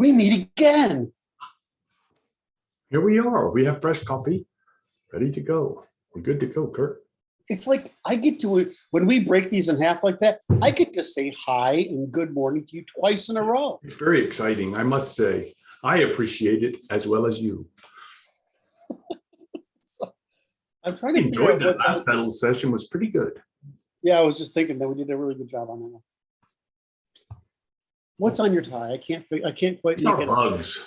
We meet again. Here we are. We have fresh coffee ready to go. We're good to go, Kurt. It's like I get to, when we break these in half like that, I get to say hi and good morning to you twice in a row. It's very exciting, I must say. I appreciate it as well as you. I'm trying to enjoyed that last little session. Was pretty good. Yeah, I was just thinking that we did a really good job on that one. What's on your tie? I can't quite make it. Bugs.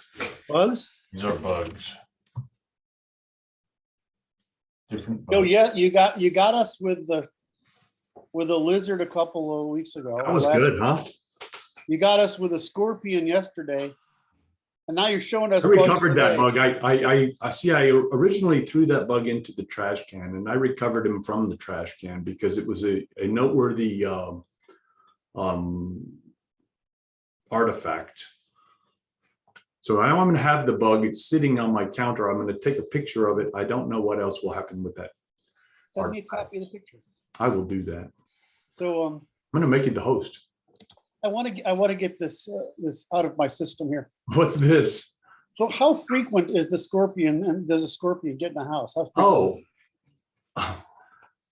Bugs? These are bugs. Different bugs. Oh yeah, you got us with the lizard a couple of weeks ago. That was good, huh? You got us with a scorpion yesterday, and now you're showing us. I recovered that bug. I see. I originally threw that bug into the trash can, and I recovered him from the trash can because it was a noteworthy artifact. So I'm going to have the bug. It's sitting on my counter. I'm going to take a picture of it. I don't know what else will happen with that. Send me a copy of the picture. I will do that. So I'm going to make you the host. I want to get this out of my system here. What's this? So how frequent is the scorpion, and does a scorpion get in the house? Oh,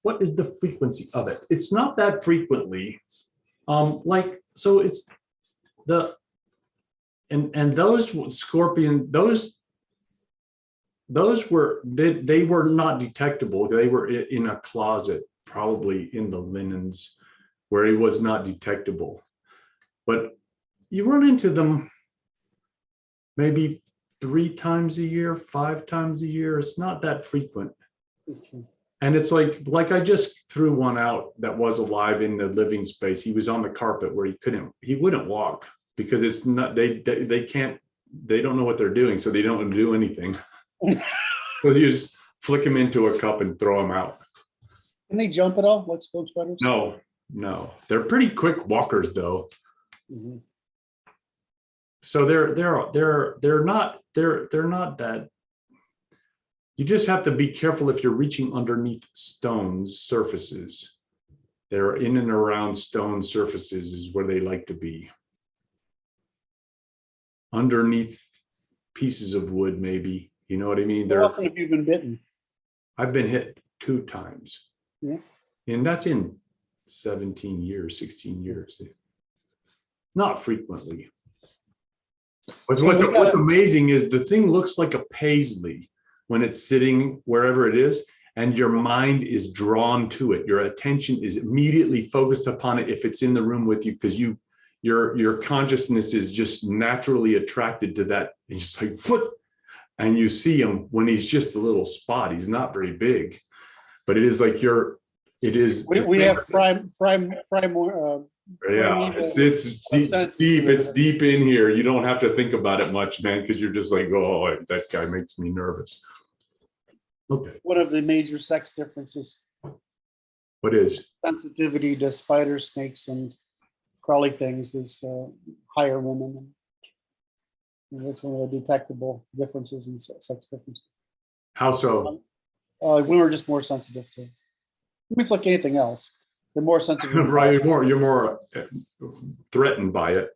what is the frequency of it? It's not that frequently. So it's the and those scorpion, those were they were not detectable. They were in a closet, probably in the linens, where it was not detectable. But you run into them maybe 3 times a year, 5 times a year. It's not that frequent. And it's like I just threw one out that was alive in the living space. He was on the carpet where he wouldn't walk because it's not, they don't know what they're doing. So they don't do anything. So you just flick them into a cup and throw them out. Can they jump at all like smoke spiders? No. They're pretty quick walkers though. Mm-hmm. So they're not that. You just have to be careful if you're reaching underneath stones surfaces. They're in and around stone surfaces is where they like to be. Underneath pieces of wood, maybe. You know what I mean? How often have you been bitten? I've been hit 2 times. Yeah. And that's in 17 years, 16 years. Not frequently. What's amazing is the thing looks like a paisley when it's sitting wherever it is, and your mind is drawn to it. Your attention is immediately focused upon it if it's in the room with you, because your consciousness is just naturally attracted to that. It's just like, what? And you see him when he's just a little spot. He's not very big, but it is like we have prime yeah, it's deep. It's deep in here. You don't have to think about it much, man, because you're just like, oh, that guy makes me nervous. Okay. One of the major sex differences. What is? Sensitivity to spiders, snakes, and crawly things is higher women. And that's one of the detectable differences in sex differences. How so? Women are just more sensitive to. It's like anything else. They're more sensitive. Right, you're more threatened by it.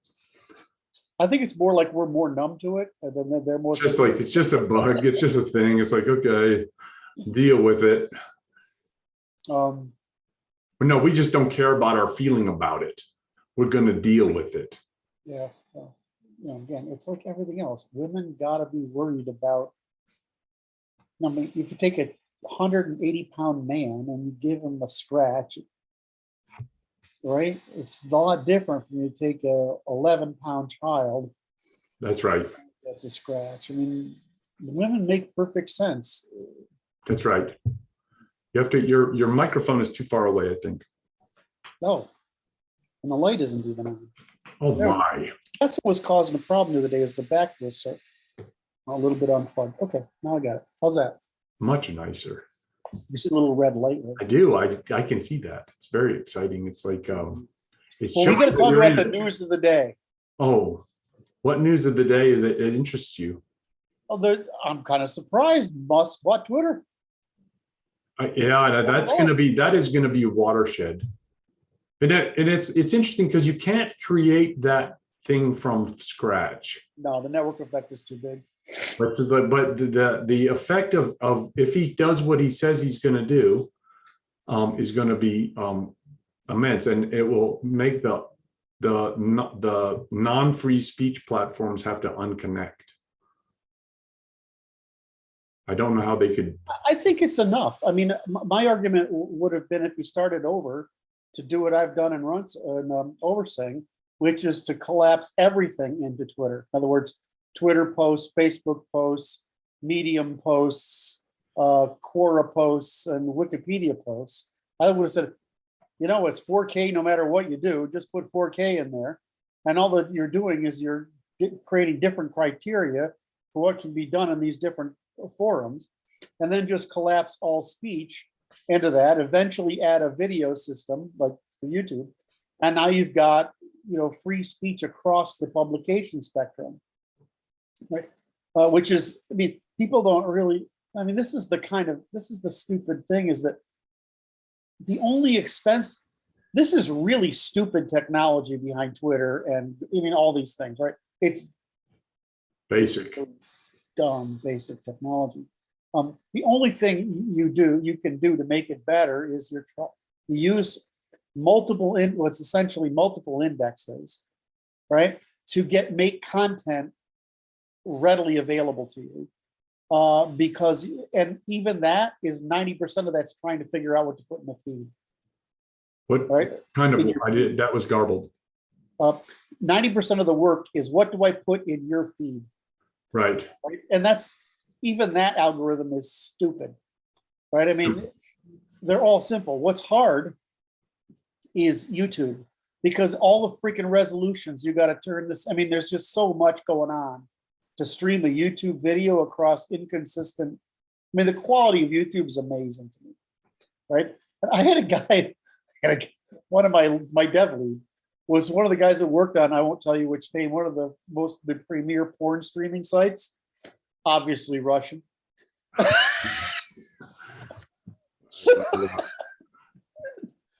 I think it's more like we're more numb to it, and then they're more. Just like it's just a bug. It's just a thing. It's like, okay, deal with it. No, we just don't care about our feeling about it. We're going to deal with it. Yeah. Again, it's like everything else. Women gotta be worried about. I mean, if you take a 180-pound man and you give him a scratch, right? It's a lot different from you take a 11-pound child. That's right. That's a scratch. I mean, the women make perfect sense. That's right. You have to. Your microphone is too far away, I think. No, and the light isn't even on. Oh my! That's what was causing the problem the other day. Is the back was a little bit unplugged. Okay, now I got it. How's that? Much nicer. You see a little red light. Right? I do. I can see that. It's very exciting. It's like it's. Well, we got to talk about the news of the day. Oh, what news of the day that interests you? Oh, I'm kind of surprised. Musk bought Twitter. Yeah, that is going to be a watershed. And it's interesting because you can't create that thing from scratch. No, the network effect is too big. But the effect of if he does what he says he's going to do is going to be immense, and it will make the non-free speech platforms have to unconnect. I don't know how they could. I think it's enough. I mean, my argument would have been if we started over to do what I've done in Oversing, which is to collapse everything into Twitter. In other words, Twitter posts, Facebook posts, Medium posts, Quora posts, and Wikipedia posts. I would have said, you know, it's 4K no matter what you do, just put 4K in there. And all that you're doing is you're creating different criteria for what can be done in these different forums, and then just collapse all speech into that, eventually add a video system like for YouTube. And now you've got, you know, free speech across the publication spectrum, right? Which is, I mean, people don't really, I mean, this is the stupid thing, is that the only expense, this is really stupid technology behind Twitter and I mean, all these things, right? It's Basic. Dumb, basic technology. The only thing you can do to make it better is you use what's essentially multiple indexes, right? To make content readily available to you. Because, and even that is 90% of that's trying to figure out what to put in the feed. What right? kind of, I did, that was garbled. 90% of the work is what do I put in your feed? Right. And that's, even that algorithm is stupid, right? I mean, they're all simple. What's hard is YouTube, because all the freaking resolutions, you got to turn this. I mean, there's just so much going on to stream a YouTube video across inconsistent. I mean, the quality of YouTube is amazing to me, right? I had a guy, one of my dev lead was one of the guys that worked on, I won't tell you which name, one of the premier porn streaming sites, obviously Russian.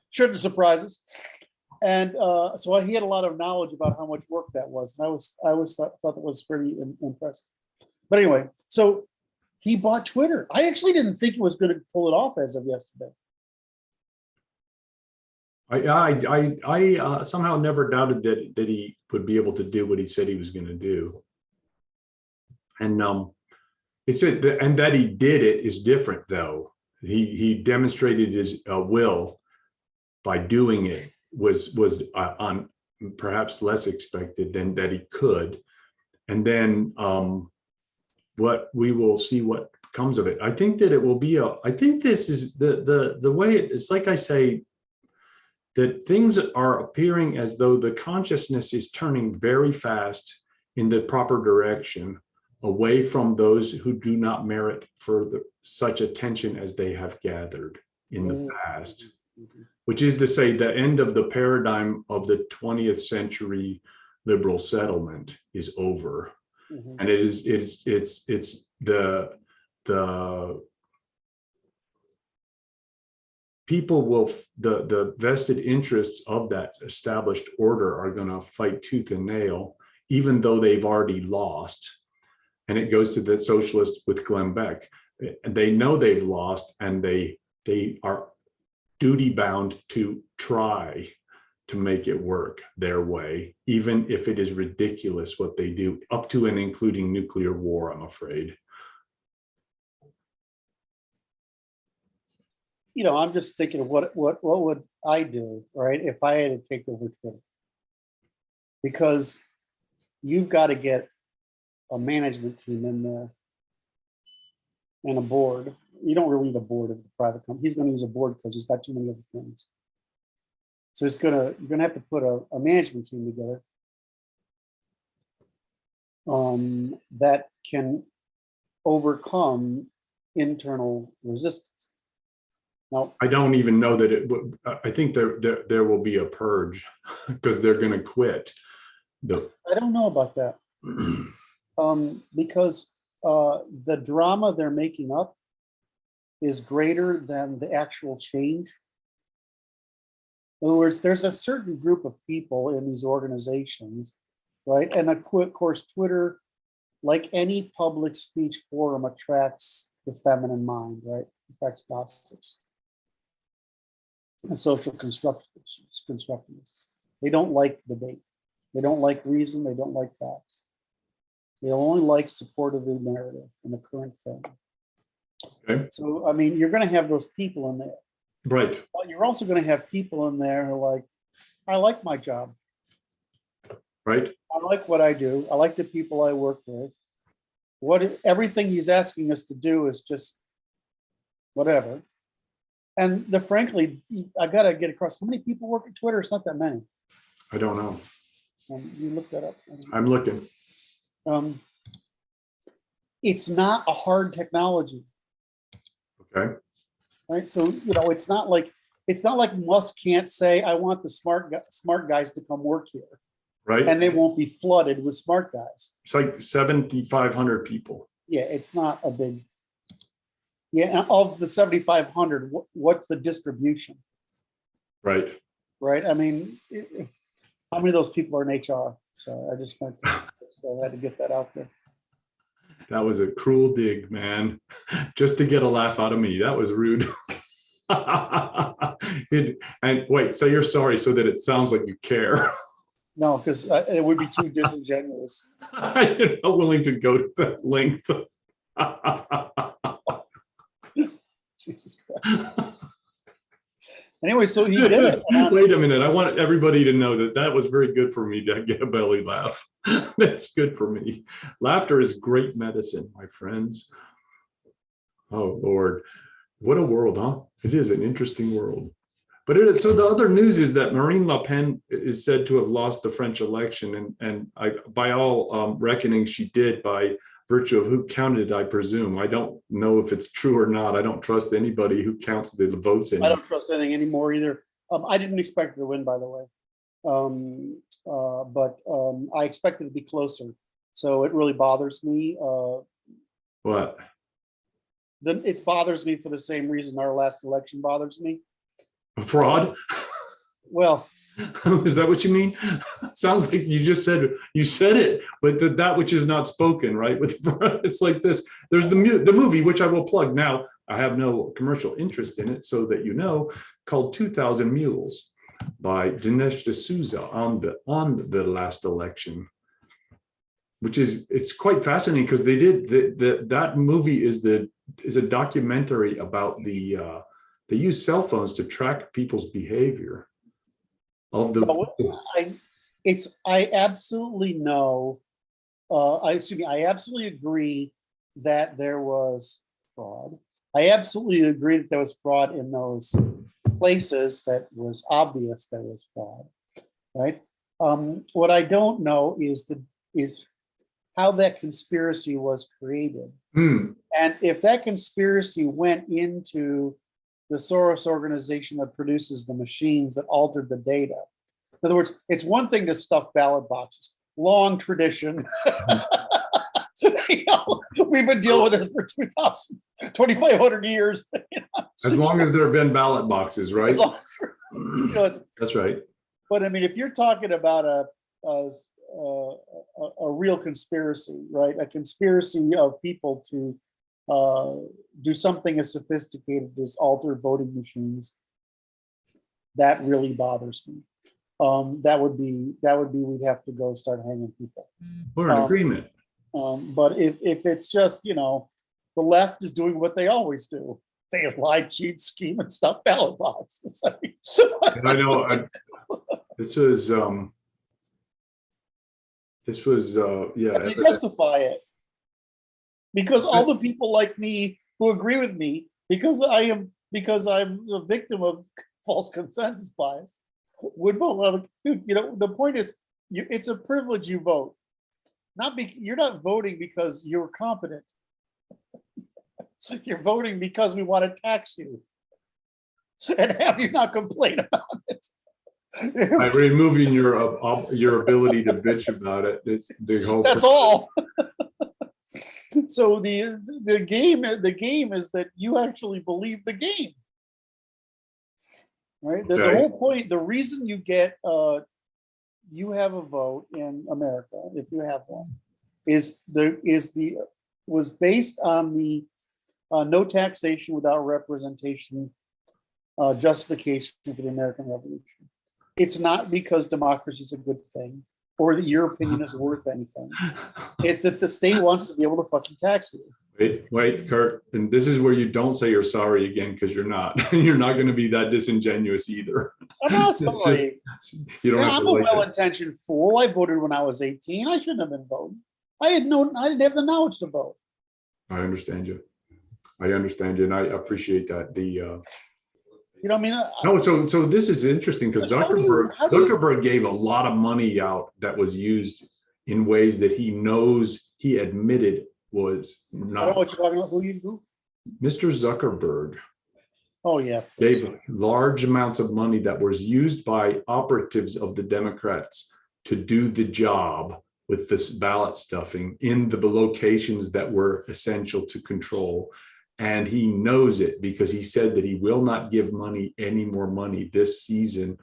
Shouldn't surprise us. And so he had a lot of knowledge about how much work that was. And I always thought that was pretty impressive. But anyway, so he bought Twitter. I actually didn't think he was going to pull it off as of yesterday. I somehow never doubted that he would be able to do what he said he was going to do. And he said and that he did it is different, though. He demonstrated his will by doing it was on perhaps less expected than that he could. And then what we will see what comes of it. I think that it will be I think this is the way it's like I say, that things are appearing as though the consciousness is turning very fast in the proper direction, away from those who do not merit further such attention as they have gathered in the past, which is to say the end of the paradigm of the 20th century liberal settlement is over. And it's the people will, the vested interests of that established order are going to fight tooth and nail, even though they've already lost. And it goes to the socialists with Glenn Beck. They know they've lost, and they are duty bound to try to make it work their way, even if it is ridiculous what they do, up to and including nuclear war, I'm afraid. You know, I'm just thinking of what would I do, right, if I had to take over Twitter? Because you've got to get a management team in there and a board. You don't really need a board of the private company. He's going to use a board because he's got too many other things. So you're gonna have to put a management team together that can overcome internal resistance. Now, I don't even know that it would. I think there will be a purge because they're going to quit. I don't know about that. Because the drama they're making up is greater than the actual change. In other words, there's a certain group of people in these organizations right? And of course, Twitter, like any public speech forum, attracts the feminine mind, right? Attracts gossips and social constructionists. They don't like debate. They don't like reason. They don't like facts. They only like support of the narrative and the current thing. Okay. So, I mean, you're going to have those people in there. Right. But you're also going to have people in there who are like, I like my job. Right. I like what I do. I like the people I work with. Everything he's asking us to do is just whatever. And frankly, I got to get across. How many people work at Twitter? It's not that many. I don't know. You look that up. I'm looking. It's not a hard technology. Okay. Right. So, it's not like Musk can't say, I want the smart guys to come work here. Right. And they won't be flooded with smart guys. It's like 7,500 people. Yeah, it's not a big. Yeah, and of the 7,500, what's the distribution? Right. Right. I mean, how many of those people are in HR? So I just meant, so I had to get that out there. That was a cruel dig, man. Just to get a laugh out of me. That was rude. And wait, so you're sorry so that it sounds like you care. No, because it would be too disingenuous. I'm not willing to go to that length. Jesus Christ. Anyway, so he did it. Wait a minute. I want everybody to know that was very good for me to get a belly laugh. That's good for me. Laughter is great medicine, my friends. Oh, Lord. What a world, huh? It is an interesting world. But so the other news is that Marine Le Pen is said to have lost the French election. And by all reckoning, she did by virtue of who counted, I presume. I don't know if it's true or not. I don't trust anybody who counts the votes in. I don't trust anything anymore either. I didn't expect her to win, by the way. But I expected it to be closer. So it really bothers me. What? Then it bothers me for the same reason our last election bothers me. Fraud? Well, is that what you mean? Sounds like you just said it, but that which is not spoken, right? With it's like this. There's the movie, which I will plug now. I have no commercial interest in it, so that you know, called 2,000 Mules by Dinesh D'Souza on the last election, which it's quite fascinating because they did that movie is a documentary about they use cell phones to track people's behavior. I absolutely know. I absolutely agree that there was fraud. I absolutely agree that there was fraud in those places that was obvious there was fraud. Right. What I don't know is how that conspiracy was created, and if that conspiracy went into the Soros organization that produces the machines that altered the data. In other words, it's one thing to stuff ballot boxes, long tradition. We've been dealing with this for 2,500 years. As long as there have been ballot boxes, right? That's right. But I mean, if you're talking about a real conspiracy, right? A conspiracy of people to do something as sophisticated as alter voting machines, that really bothers me. That would be we'd have to go start hanging people. We're in agreement. But if it's just, the left is doing what they always do. They lie, cheat, scheme, and stuff ballot boxes. I know. This was yeah. And they justify it. Because all the people like me who agree with me, because I'm a victim of false consensus bias, would vote. Dude, the point is, it's a privilege you vote. You're not voting because you're competent. You're voting because we want to tax you and have you not complain about it. By removing your ability to bitch about it, it's the whole. That's all. So the game is that you actually believe the game, right? The whole point, the reason you get you have a vote in America, if you have one, was based on the no taxation without representation justification for the American Revolution. It's not because democracy is a good thing or that your opinion is worth anything. It's that the state wants to be able to fucking tax you. Wait, Kurt, and this is where you don't say you're sorry again, because you're not. You're not going to be that disingenuous either. I'm not It's sorry. you don't And have I'm to a like it. well-intentioned fool. I voted when I was 18. I shouldn't have been voting. I didn't have the knowledge to vote. I understand you. And I appreciate that. You know what I mean? No, so this is interesting because How do you- Zuckerberg gave a lot of money out that was used in ways that he admitted was I don't know not. what you're talking about. Who? Mr. Zuckerberg Oh, yeah. gave large amounts of money that was used by operatives of the Democrats to do the job with this ballot stuffing in the locations that were essential to control. And he knows it because he said that he will not give any more money this season,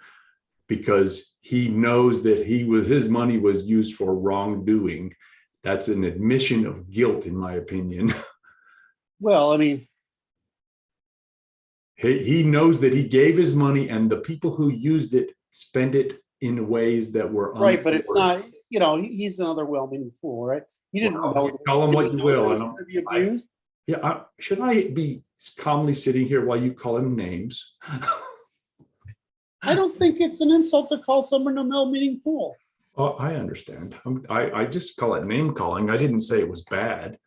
because he knows that his money was used for wrongdoing. That's an admission of guilt, in my opinion. Well, I mean, He knows that he gave his money and the people who used it spent it in ways that were right, but it's not, he's another well-meaning fool, right? He didn't know. Call him what didn't you know that will. was going to be abused. Should I be calmly sitting here while you call him names? I don't think it's an insult to call someone a well-meaning fool. Oh, I understand. I just call it name calling. I didn't say it was bad.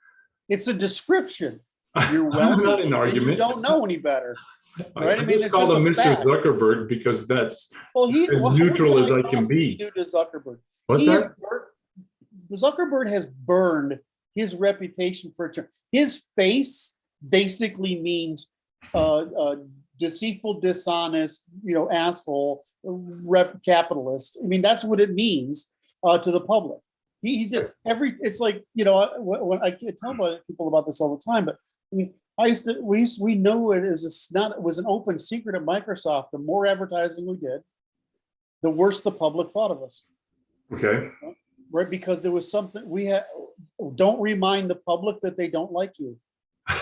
It's a description. You're I'm not well-meaning, in and argument. you don't know any better. Right? I I mean, just it's called him just a Mr. fact. Zuckerberg because that's Well, as neutral as I can be. Do to Zuckerberg. What's that? Zuckerberg has burned his reputation for his face basically means deceitful, dishonest, asshole, capitalist. I mean, that's what it means to the public. He did it's like, when I tell people about this all the time, but I mean, we know it was an open secret at Microsoft. The more advertising we did, the worse the public thought of us. Okay. Right, because there was something don't remind the public that they don't like you.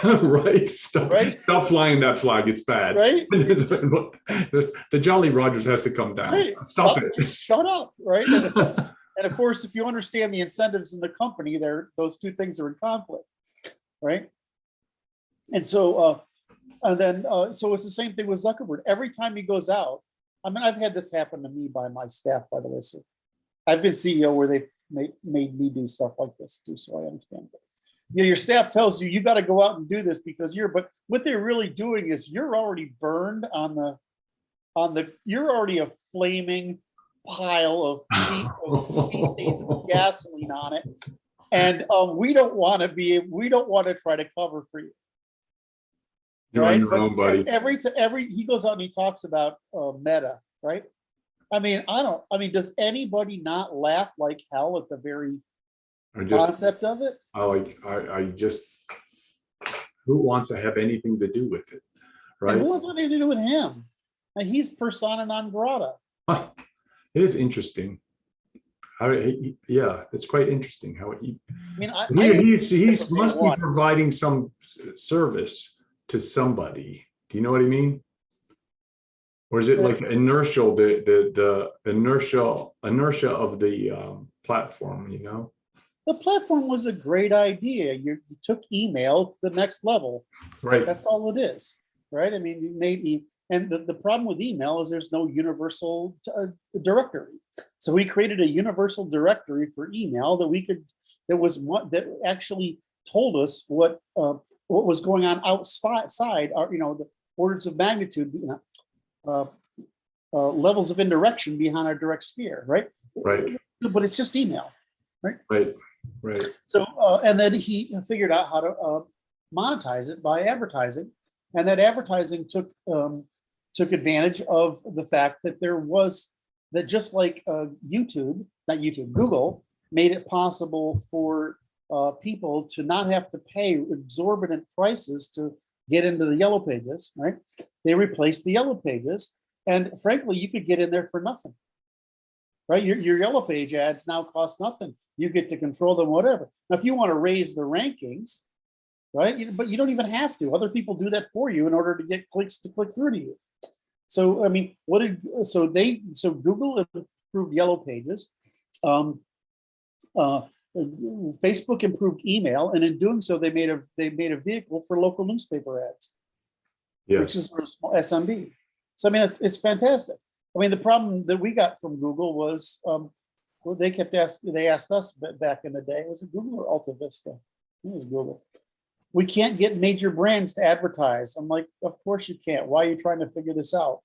Right. Stop flying that flag. It's bad. Right. The Jolly Rogers has to come down. Right. Stop it. Shut up. Right. And of course, if you understand the incentives in the company, those two things are in conflict. Right. And so, so it's the same thing with Zuckerberg. Every time he goes out, I mean, I've had this happen to me by my staff, by the way. So I've been CEO where they've made me do stuff like this too, so I understand. Your staff tells you got to go out and do this because but what they're really doing is you're already burned you're already a flaming pile of feces with gasoline on it, and we don't want to try to cover for you. You're on your own, buddy. He goes out and he talks about Meta, right? I mean, does anybody not laugh like hell at the very concept of it? Who wants to have anything to do with it, right? And who wants anything to do with him? And he's persona non grata. It is interesting. It's quite interesting how he. I mean, he must be providing some service to somebody. Do you know what I mean? Or is it like inertial, the inertia of the platform, The platform was a great idea. You took email to the next level. Right. That's all it is. Right. I mean, and the problem with email is there's no universal directory. So we created a universal directory for email that actually told us what was going on outside our, the orders of magnitude, levels of indirection behind our direct sphere, right? Right. But it's just email, right? Right. So, and then he figured out how to monetize it by advertising, and that advertising took advantage of the fact that just like Google made it possible for people to not have to pay exorbitant prices to get into the yellow pages, right? They replaced the yellow pages, and frankly, you could get in there for nothing. right? Your yellow page ads now cost nothing. You get to control them, whatever. Now, if you want to raise the rankings, right? But you don't even have to. Other people do that for you in order to get clicks to click through to you. So, I mean, so Google improved yellow pages. Facebook improved email, and in doing so, they made a vehicle for local newspaper ads, which is for small SMB. So I mean, it's fantastic. I mean, the problem that we got from Google was they asked us back in the day, was it Google or Alta Vista? It was Google. We can't get major brands to advertise. I'm like, of course you can't. Why are you trying to figure this out?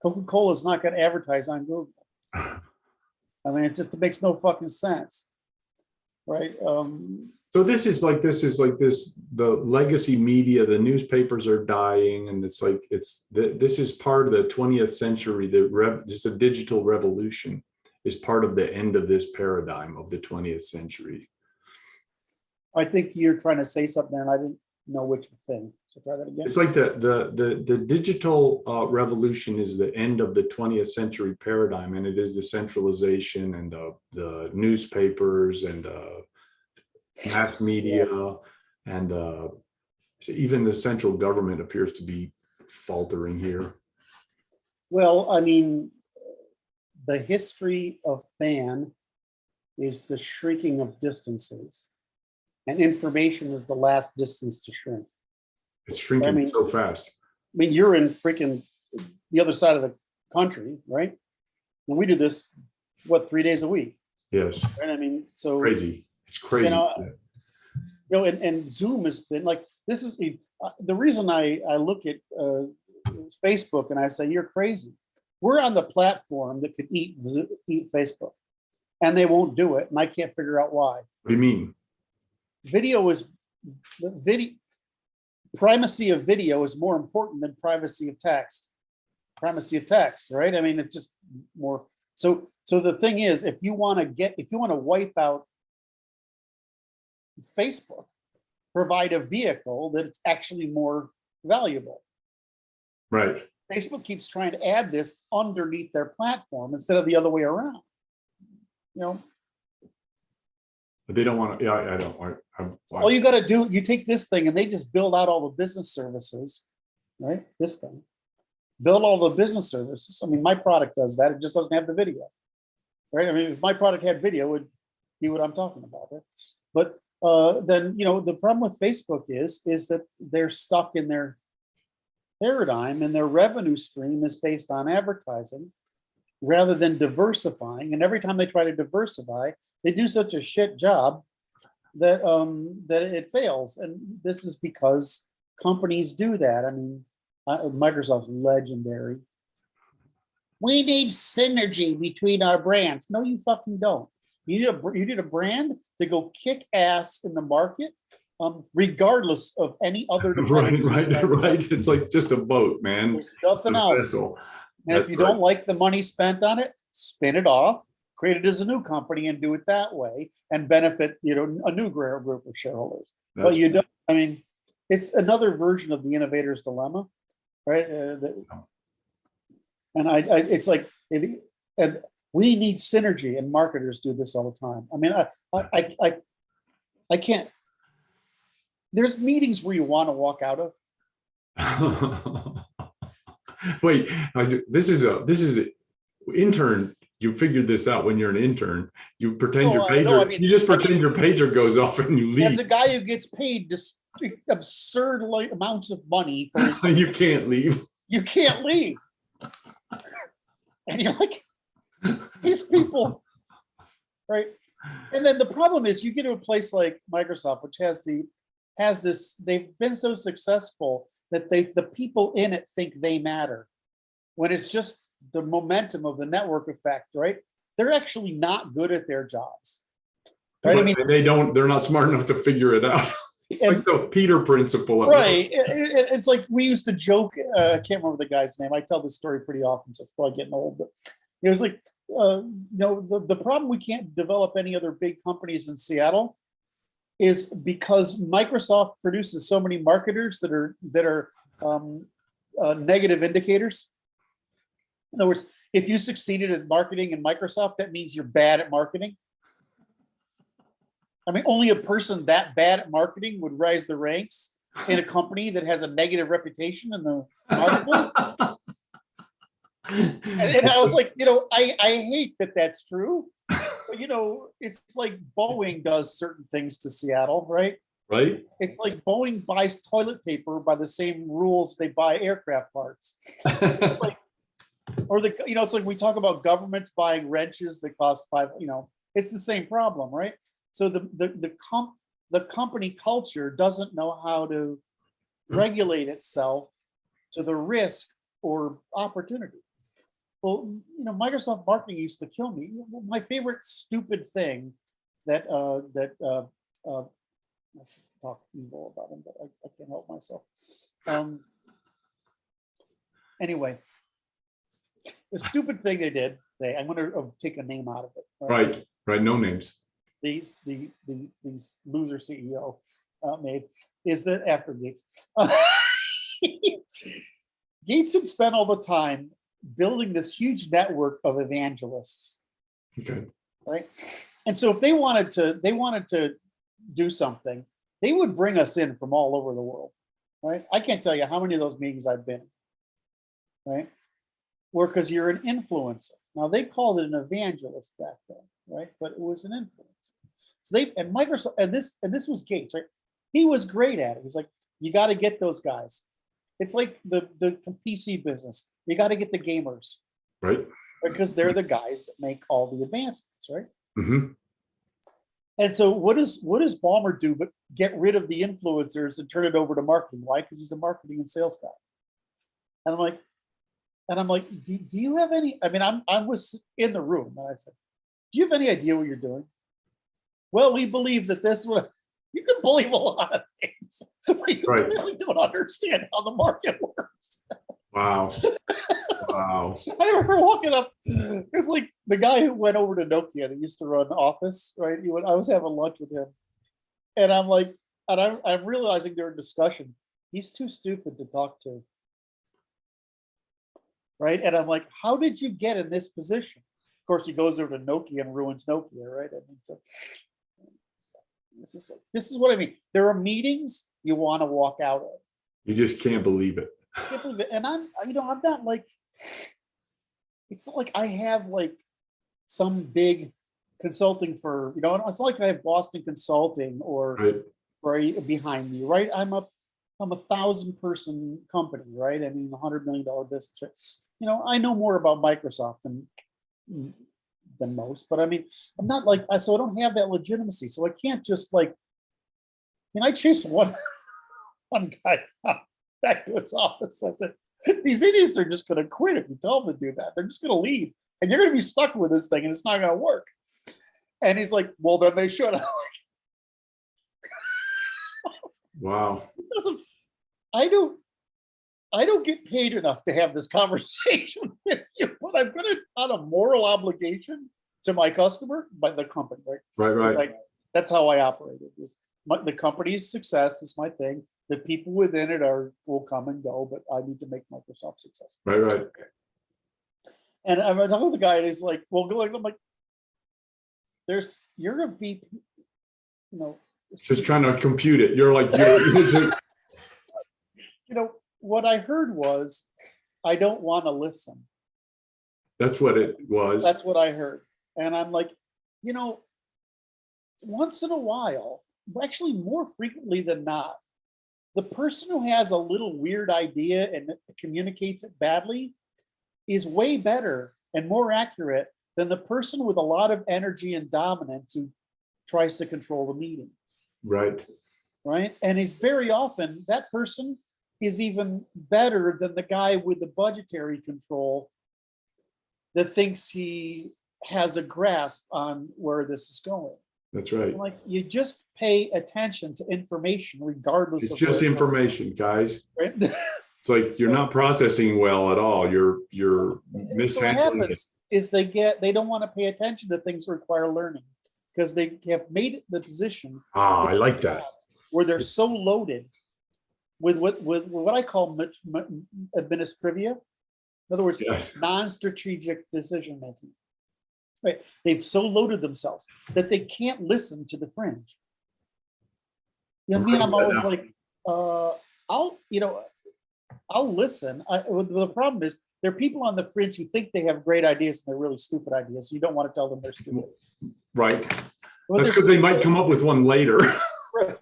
Coca-Cola is not going to advertise on Google. I mean, it makes no fucking sense, right? So this is like the legacy media, the newspapers are dying, and this is part of the 20th century. This a digital revolution is part of the end of this paradigm of the 20th century. I think you're trying to say something, and I didn't know which thing. So try that again. It's like the digital revolution is the end of the 20th century paradigm, and it is the centralization and the newspapers and the mass media, and so even the central government appears to be faltering here. Well, I mean, the history of man is the shrinking of distances, and information is the last distance to shrink. It's shrinking so fast. I mean, you're in freaking the other side of the country, right? And we do this, 3 days a week? Yes. Right? I mean, so crazy. It's crazy. And Zoom has been like, this is the reason I look at Facebook and I say, you're crazy. We're on the platform that could eat Facebook, and they won't do it. And I can't figure out why. What do you mean? Primacy of video is more important than privacy of text. Primacy of text, right? I mean, it's just more. So the thing is, if you want to wipe out Facebook, provide a vehicle that's actually more valuable. Right. Facebook keeps trying to add this underneath their platform instead of the other way around. You know, but they don't want to. Yeah, I don't want. All you got to do, you take this thing and they just build out all the business services, right? This thing, build all the business services. I mean, my product does that. It just doesn't have the video, right? I mean, if my product had video, it would be what I'm talking about, right? But then, you know, the problem with Facebook is that they're stuck in their paradigm, and their revenue stream is based on advertising rather than diversifying. And every time they try to diversify, they do such a shit job that it fails. And this is because companies do that. I mean, Microsoft's legendary. We need synergy between our brands. No, you fucking don't. You need a brand to go kick ass in the market, regardless of any other. Right. It's like just a boat, man. There's nothing else. And if you don't like the money spent on it, spin it off, create it as a new company, and do it that way, and benefit, you know, a new group of shareholders. But you don't. I mean, it's another version of the innovator's dilemma, right? It's like, and we need synergy, and marketers do this all the time. I mean, I can't. There's meetings where you want to walk out of. Wait, this is a intern. You figured this out when you're an intern. You pretend your pager. You just pretend your pager goes off and you leave. As a guy who gets paid just absurd amounts of money for his you can't leave. You can't leave. And you're like, these people, right? And then the problem is, you get to a place like Microsoft, which has this. They've been so successful that the people in it think they matter, when it's just the momentum of the network effect, right? They're actually not good at their jobs, right? But I mean, they're not smart enough to figure it out. It's like the Peter principle. Right. It's like we used to joke, I can't remember the guy's name. I tell this story pretty often, so it's probably getting old, but it was like, the problem we can't develop any other big companies in Seattle is because Microsoft produces so many marketers that are negative indicators. In other words, if you succeeded at marketing in Microsoft, that means you're bad at marketing. I mean, only a person that bad at marketing would rise the ranks in a company that has a negative reputation in the marketplace. And I was like, I hate that that's true. But, it's like Boeing does certain things to Seattle, right? Right. It's like Boeing buys toilet paper by the same rules they buy aircraft parts. It's like, it's like we talk about governments buying wrenches that cost it's the same problem, right? So the company culture doesn't know how to regulate itself to the risk or opportunity. Well, Microsoft marketing used to kill me. My favorite stupid thing that I should talk evil about him, but I can't help myself. Anyway, the stupid thing they did, I'm going to take a name out of it. Right. No names. These loser CEO made is that after Gates. Gates had spent all the time building this huge network of evangelists. Okay. Right. And so if they wanted to do something, they would bring us in from all over the world. Right. I can't tell you how many of those meetings I've been in. Right. Because you're an influencer. Now they called it an evangelist back then, right? But it was an influencer. So Microsoft, and this was Gates, right? He was great at it. He's like, you got to get those guys. It's like the PC business. You got to get the gamers, right? Because they're the guys that make all the advancements, right? Mm-hmm. And so what does Ballmer do but get rid of the influencers and turn it over to marketing? Why? Because he's a marketing and sales guy. And I'm like, do you have any? I mean, I was in the room and I said, do you have any idea what you're doing? Well, we believe that this would. You can believe a lot of things, but you really don't understand how the market works. Wow. Wow. I remember walking up. It's like the guy who went over to Nokia that used to run Office, right? I was having lunch with him, and I'm like, and I'm realizing during discussion, he's too stupid to talk to. Right. And I'm like, how did you get in this position? Of course, he goes over to Nokia and ruins Nokia, right? I mean, so this is what I mean. There are meetings you want to walk out of. You just can't believe it. Can't believe it. And I'm not like, it's not like I have like some big consulting firm, it's not like I have Boston Consulting or right behind me, right? I'm a 1,000-person company, right? I mean, $100 million business, right? I know more about Microsoft than most, but I mean, I'm not like, so I don't have that legitimacy. So I can't just like, I chased one guy back to his office. I said, these idiots are just going to quit if you tell them to do that. They're just going to leave and you're going to be stuck with this thing and it's not going to work. And he's like, well, then they should. Wow. I don't get paid enough to have this conversation with you, but I'm going to, on a moral obligation to my customer, by the company, right? Right. Like, that's how I operate it. The company's success is my thing. The people within it will come and go, but I need to make Microsoft successful. Right. And I'm talking to the guy, and he's like, "Well, I'm like, you're a VP, Just trying to compute it. You're like, what I heard was, I don't want to listen. That's what it was. That's what I heard. And I'm like, once in a while, actually more frequently than not, the person who has a little weird idea and communicates it badly is way better and more accurate than the person with a lot of energy and dominance who tries to control the meeting. Right. And he's very often, that person is even better than the guy with the budgetary control that thinks he has a grasp on where this is going. That's right. Like, you just pay attention to information regardless it's of just information, guys. Right? It's like you're not processing well at all. You're mishandling. So what happens is they don't want to pay attention to things that require learning because they have made the position. I like that. Where they're so loaded with what I call administrivia, In other words, Yes. non-strategic decision making. Right? They've so loaded themselves that they can't listen to the fringe. You know, me, I'm always like, I'll listen. The problem is there are people on the fringe who think they have great ideas and they're really stupid ideas. You don't want to tell them they're stupid. Right. But That's because they might come up with one later. Right.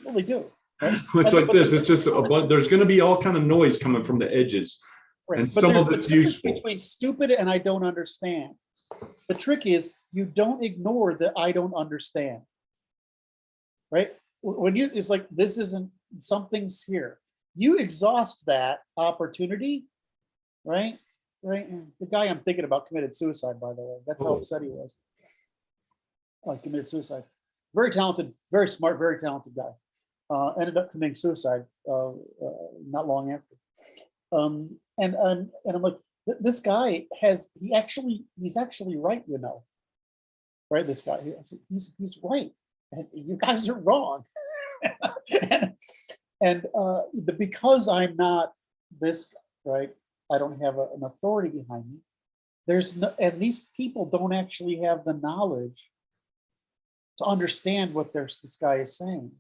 Well, they do. Right? It's like this. It's just there's going to be all kind of noise coming from the edges, Right. and But some there's of the it's difference useful. between stupid and I don't understand. The trick is you don't ignore the I don't understand. Right? When you, it's like, this isn't, something's here. You exhaust that opportunity, right? Right. The guy I'm thinking about committed suicide, by the way. That's how upset he was. Committed suicide. Very talented, very smart, very talented guy. Ended up committing suicide not long after. And I'm like, this guy he's actually right, you know. Right? This guy, he's right. And you guys are wrong. Because I'm not this guy, right? I don't have an authority behind me. And these people don't actually have the knowledge to understand what this guy is saying.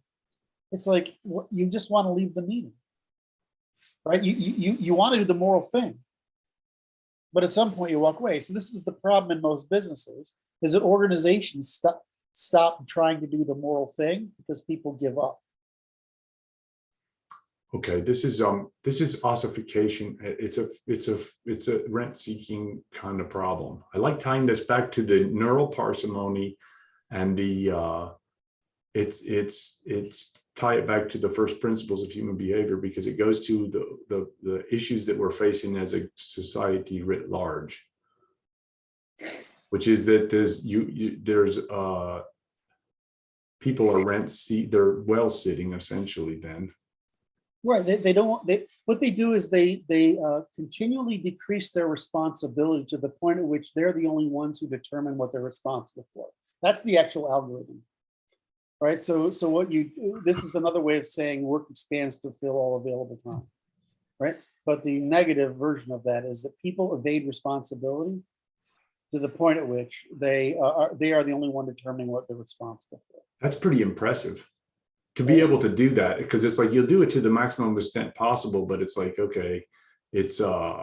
It's like you just want to leave the meeting, right? You want to do the moral thing, but at some point you walk away. So this is the problem in most businesses: is that organizations stop trying to do the moral thing because people give up. Okay, this is ossification. It's a rent-seeking kind of problem. I like tying this back to the neural parsimony, and the it's tie it back to the first principles of human behavior, because it goes to the issues that we're facing as a society writ large, which is that there's people are they're well sitting essentially then. Right. What they do is they continually decrease their responsibility to the point at which they're the only ones who determine what they're responsible for. That's the actual algorithm. Right. So this is another way of saying work expands to fill all available time. Right. But the negative version of that is that people evade responsibility to the point at which they are the only one determining what they're responsible for. That's pretty impressive. To be able to do that, because it's like you'll do it to the maximum extent possible, but it's like, okay, it's a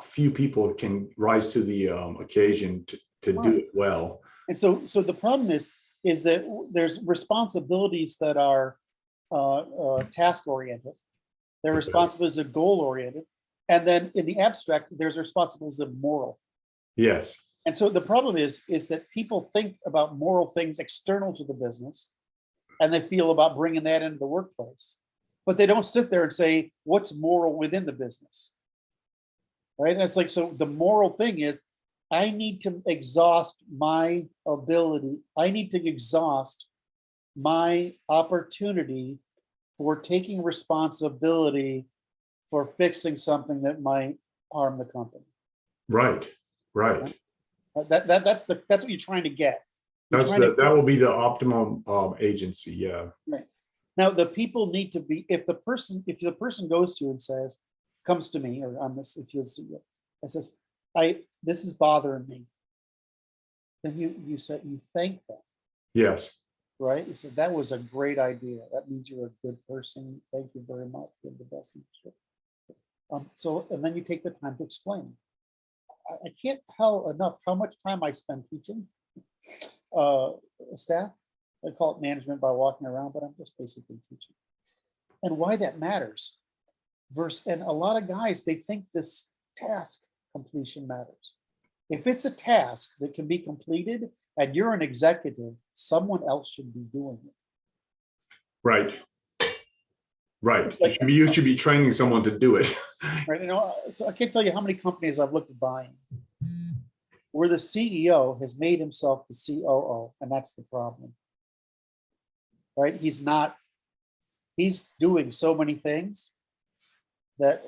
few people can rise to the occasion to do it well. And so the problem is that there's responsibilities that are task oriented, there are responsibilities that are goal oriented, and then in the abstract there's responsibilities of moral. Yes. And so the problem is that people think about moral things external to the business, and they feel about bringing that into the workplace, but they don't sit there and say what's moral within the business, right? And it's like, so the moral thing is I need to exhaust my ability, I need to exhaust my opportunity for taking responsibility for fixing something that might harm the company. Right. That's what you're trying to get. That will be the optimum agency. Yeah. Right. Now the people need to be, if the person goes to you and comes to me, or on this, if you'll see it, and says, this is bothering me, then you thank them. Yes. Right. You said that was a great idea. That means you're a good person. Thank you very much. You're the best. So, and then you take the time to explain. I can't tell enough how much time I spend teaching staff. I call it management by walking around, but I'm just basically teaching. And why that matters. And a lot of guys, they think this task completion matters. If it's a task that can be completed and you're an executive, someone else should be doing it. Right. Like, you should be training someone to do it. Right. So I can't tell you how many companies I've looked at buying where the CEO has made himself the COO, and that's the problem. Right? He's doing so many things that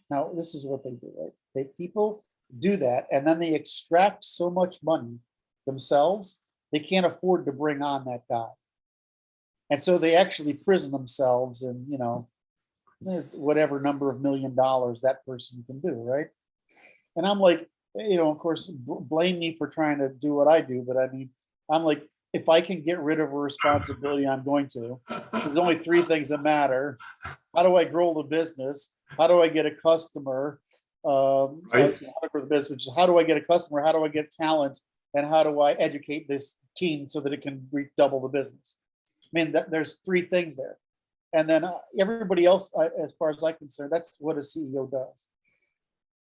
now this is what they do, right? People do that, and then they extract so much money themselves, they can't afford to bring on that guy. And so they actually prison themselves and, It's whatever number of $1 million that person can do, right? And I'm like, of course, blame me for trying to do what I do, but I mean, I'm like, if I can get rid of a responsibility, I'm going to. There's only three things that matter. How do I grow the business? How do I get a customer? Right. So how to grow the business, which is how do I get a customer? How do I get talent? And how do I educate this team so that it can double the business? I mean, there's three things there. And then everybody else, as far as I'm concerned, that's what a CEO does.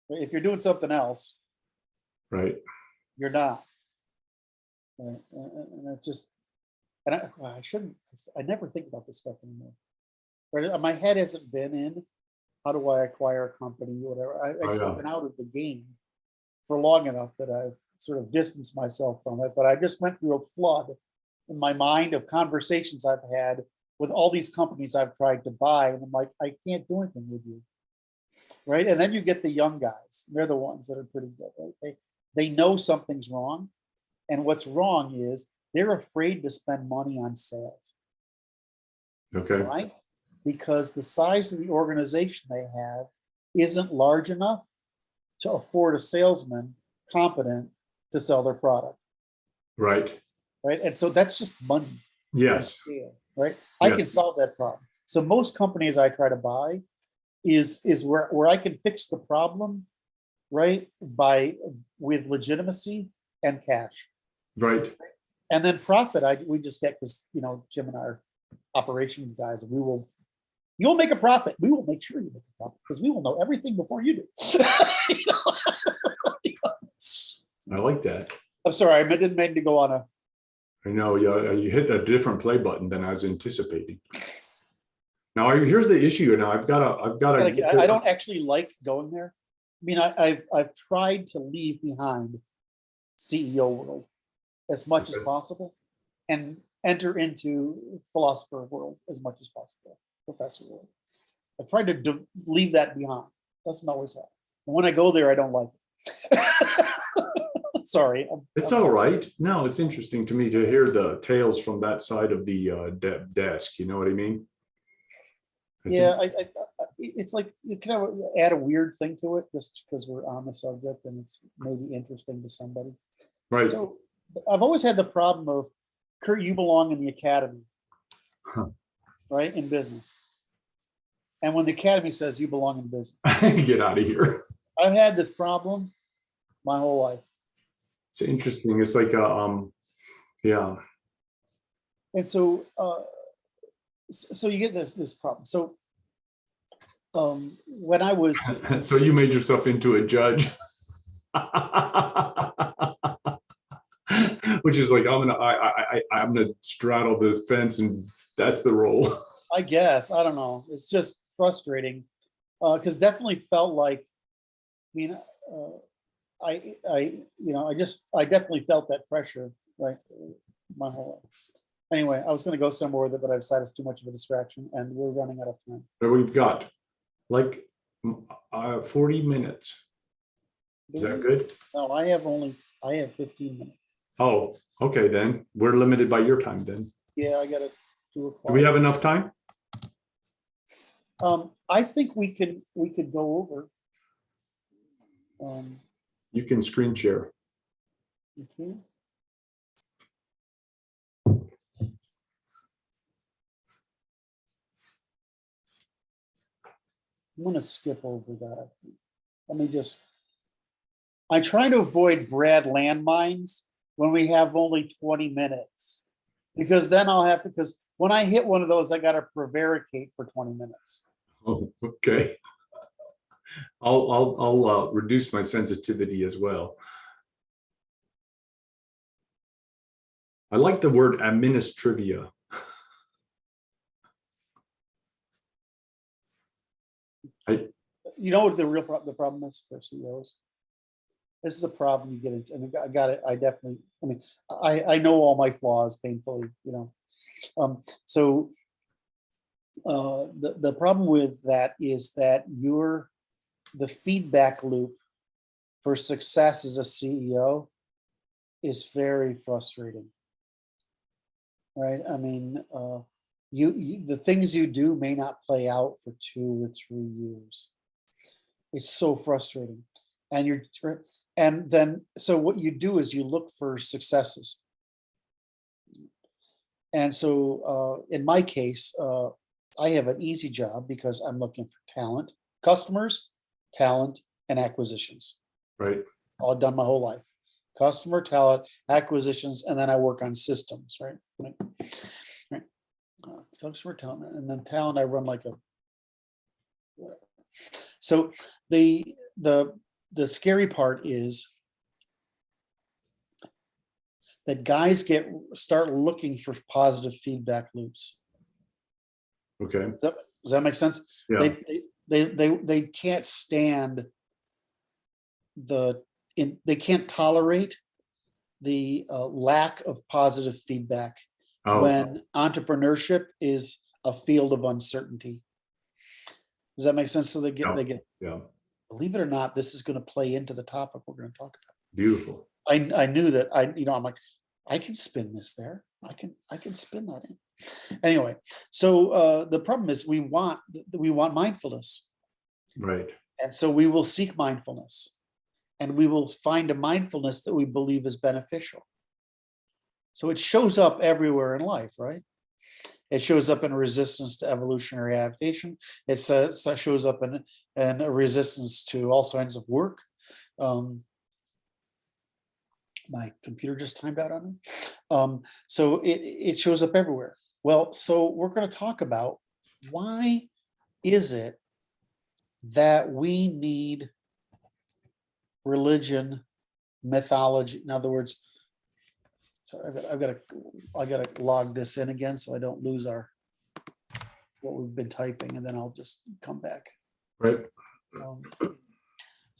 If you're doing something else, Right. you're not. Right? And it's just, and I shouldn't, I never think about this stuff anymore. Right? My head hasn't been in how do I acquire a company, whatever. I've Oh, yeah. been out of the game for long enough that I've sort of distanced myself from it. But I just went through a flood in my mind of conversations I've had with all these companies I've tried to buy. And I'm like, I can't do anything with you. Right. And then you get the young guys. They're the ones that are pretty good. Right? They know something's wrong. And what's wrong is they're afraid to spend money on sales. Okay. Right? Because the size of the organization they have isn't large enough to afford a salesman competent to sell their product. Right. Right. And so that's just money. Yes. Scale, right. I can solve that problem. So most companies I try to buy is where I can fix the problem, right, with legitimacy and cash. Right. And then profit, we just get, because Jim and I are operation guys, you'll make a profit. We will make sure you make a profit because we will know everything before you do. I like that. I'm sorry, I didn't mean to go on a. I know, yeah, you hit a different play button than I was anticipating. Now, here's the issue. Now, I've got to. I don't actually like going there. I mean, I've tried to leave behind CEO world as much as possible, and enter into philosopher world as much as possible, professor world. I tried to leave that behind. Doesn't always happen. And when I go there, I don't like it. Sorry. It's all right. No, it's interesting to me to hear the tales from that side of the desk. You know what I mean? Yeah, it's like you kind of add a weird thing to it just because we're on the subject and it's maybe interesting to somebody. Right. So I've always had the problem of, Kurt, you belong in the academy, right? In business. And when the academy says you belong in business, get out of here. I've had this problem my whole life. It's interesting. It's like yeah. And so so you get this problem. So when I was so you made yourself into a judge. Which is like I'm gonna straddle the fence and that's the role. I guess, I don't know. It's just frustrating because definitely felt like, I mean, I definitely felt that pressure, right, my whole life. Anyway, I was going to go somewhere with it, but I decided it's too much of a distraction, and we're running out of time. But we've got like 40 minutes. Is that good? No, I have 15 minutes. Oh, okay, then we're limited by your time then. Yeah, I got to do Do we have enough time? I think we could go over. You can screen share. You can. I'm going to skip over that. I try to avoid Brad landmines when we have only 20 minutes, because then I'll have to, because when I hit one of those, I got to prevaricate for 20 minutes. Oh, okay. I'll reduce my sensitivity as well. I like the word administrivia. You know what the problem is for CEOs? This is a problem you get into, and I got it. I definitely, I know all my flaws painfully, so the problem with that is that the feedback loop for success as a CEO is very frustrating, right? I mean, the things you do may not play out for 2 or 3 years. It's so frustrating. And then, so what you do is you look for successes. And so in my case, I have an easy job because I'm looking for talent, customers, talent, and acquisitions. Right. All done my whole life. Customer, talent, acquisitions, and then I work on systems, right? Right. Customer, talent, and then talent, I run like a whatever. So the scary part is that guys start looking for positive feedback loops. Okay. Does that make sense? Yeah. They can't stand they can't tolerate the lack of positive feedback when entrepreneurship is a field of uncertainty. Does that make sense? So they get yeah. Believe it or not, this is going to play into the topic we're going to talk about. Beautiful. I knew that I'm like, I can spin this there. I can spin that in. Anyway, so the problem is we want mindfulness. Right. And so we will seek mindfulness, and we will find a mindfulness that we believe is beneficial. So it shows up everywhere in life, right? It shows up in a resistance to evolutionary adaptation. It shows up in a resistance to all kinds of work. My computer just timed out on me. So it shows up everywhere. Well, so we're going to talk about why is it that we need religion, mythology. In other words, so I got to log this in again so I don't lose what we've been typing, and then I'll just come back. Right. So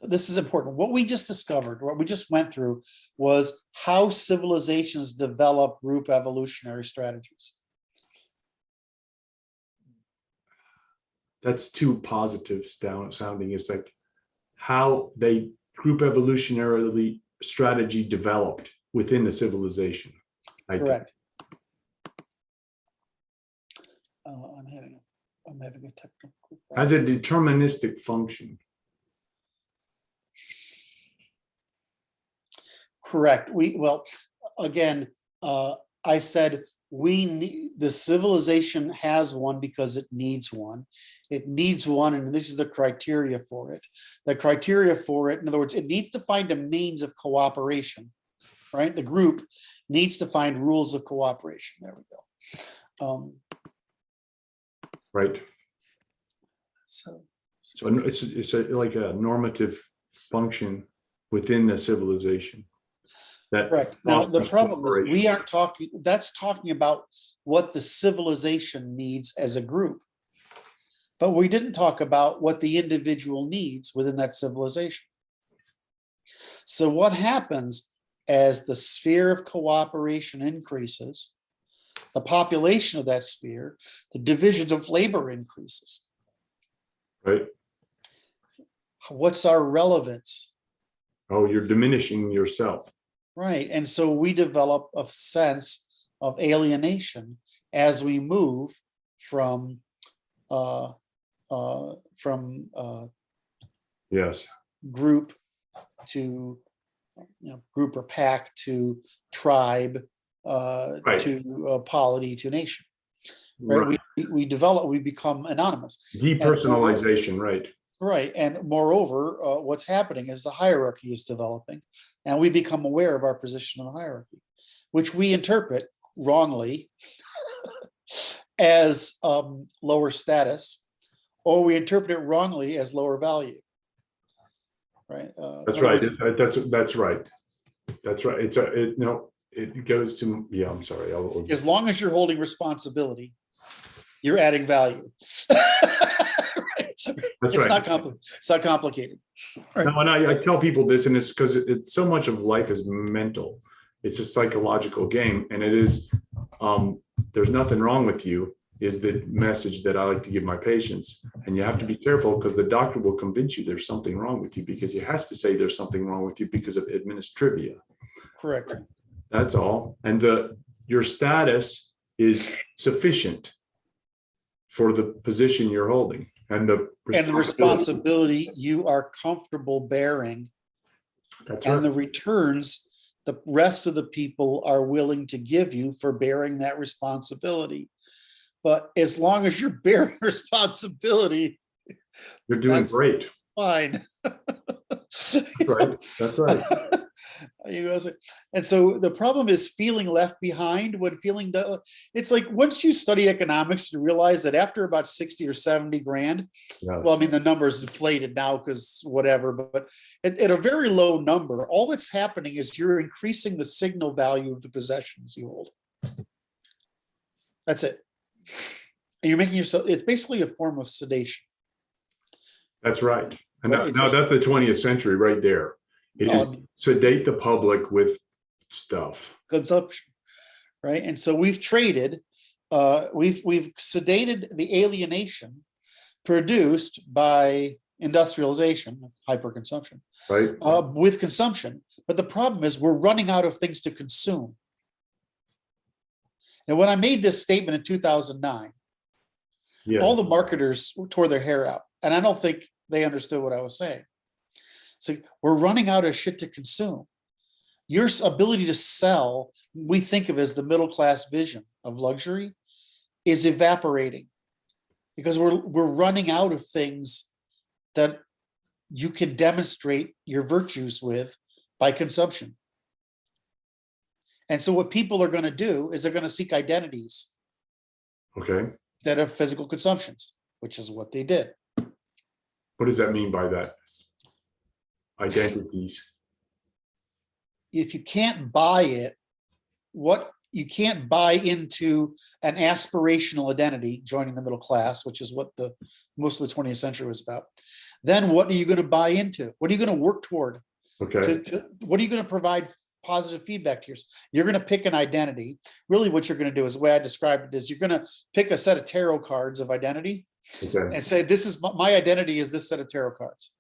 this is important. What we just discovered, what we just went through, was how civilizations develop group evolutionary strategies. That's too positive sounding. It's like how they group evolutionary strategy developed within the civilization. Correct. I'm having a technical problem. As a deterministic function. Correct. I said the civilization has one because it needs one. It needs one, and this is the criteria for it. The criteria for it, in other words, it needs to find a means of cooperation, right? The group needs to find rules of cooperation. There we go. Right. So it's like a normative function within the civilization. Correct. Now, the problem is we aren't talking, that's talking about what the civilization needs as a group. But we didn't talk about what the individual needs within that civilization. So what happens as the sphere of cooperation increases, the population of that sphere, the divisions of labor increases. Right. What's our relevance? Oh, you're diminishing yourself. Right. And so we develop a sense of alienation as we move from yes, group to group or pack to tribe right. to polity to nation. Right. We become anonymous. Depersonalization, right. Right. And moreover, what's happening is the hierarchy is developing, and we become aware of our position in the hierarchy, which we interpret wrongly as lower status, or we interpret it wrongly as lower value. Right. That's right. That's right. That's right. It goes to, yeah, I'm sorry. As long as you're holding responsibility, you're adding value. That's it's right. It's not complicated. Right. No, and I tell people this, and it's because it's so much of life is mental. It's a psychological game, and it is. There's nothing wrong with you is the message that I like to give my patients, and you have to be careful because the doctor will convince you there's something wrong with you because he has to say there's something wrong with you because of administrivia. Correct. That's all, and your status is sufficient. for the position you're holding and the responsibility you are comfortable bearing, That's and the right. returns the rest of the people are willing to give you for bearing that responsibility. But as long as you're bearing responsibility, You're doing that's great. fine. That's right. That's right. And so the problem is feeling left behind. When feeling, it's like once you study economics, you realize that after about 60 or 70 grand, Yes. well, I mean, the number's inflated now because whatever, but at a very low number, all that's happening is you're increasing the signal value of the possessions you hold. That's it. And you're making yourself, it's basically a form of sedation. That's right. And Right, now that's the 20th century right there. It is sedate the public with stuff. Consumption, right? And so we've traded, we've sedated the alienation produced by industrialization, hyperconsumption, Right. with consumption. But the problem is we're running out of things to consume. And when I made this statement in 2009, Yeah. all the marketers tore their hair out. And I don't think they understood what I was saying. So we're running out of shit to consume. Your ability to sell, we think of as the middle class vision of luxury, is evaporating because we're running out of things that you can demonstrate your virtues with by consumption. And so what people are going to do is they're going to seek identities. Okay. That have physical consumptions, which is what they did. What does that mean by that? Identities. If you can't buy it, you can't buy into an aspirational identity, joining the middle class, which is what most of the 20th century was about. Then what are you going to buy into? What are you going to work toward? Okay. What are you going to provide positive feedback to yours? You're going to pick an identity. Really what you're going to do is the way I described it is you're going to pick a set of tarot cards of identity. Okay. And say, this is my identity is this set of tarot cards.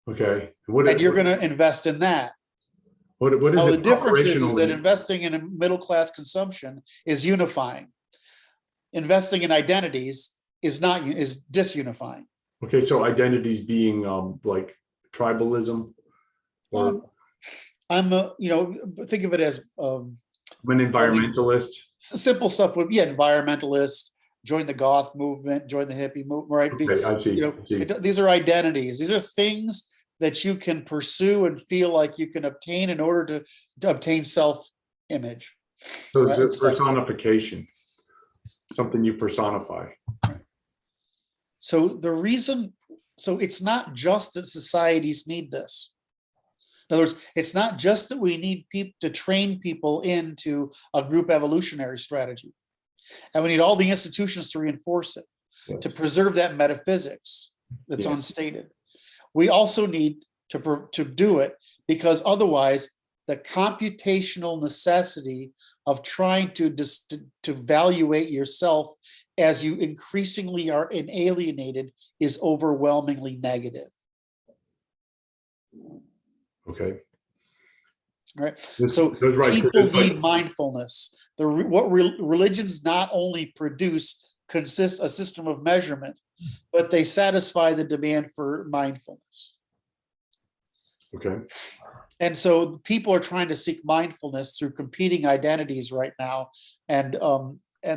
Okay. And you're going to invest in that. What is The it? difference is that investing in a middle class consumption is unifying. Investing in identities is disunifying. Okay, so identities being like tribalism, or think of it as I'm an environmentalist. Simple stuff would environmentalist, join the goth movement, join the hippie movement, right? Okay, I see. These are identities. These are things that you can pursue and feel like you can obtain in order to obtain self-image. So it's a personification, something you personify. So it's not just that societies need this. In other words, it's not just that we need people to train people into a group evolutionary strategy. And we need all the institutions to reinforce it, Yes. to preserve that metaphysics that's unstated. We also need to do it because otherwise the computational necessity of trying to evaluate yourself as you increasingly are alienated is overwhelmingly negative. Okay. All right. So people need mindfulness. Religions not only consist a system of measurement, but they satisfy the demand for mindfulness. Okay. And so people are trying to seek mindfulness through competing identities right now. And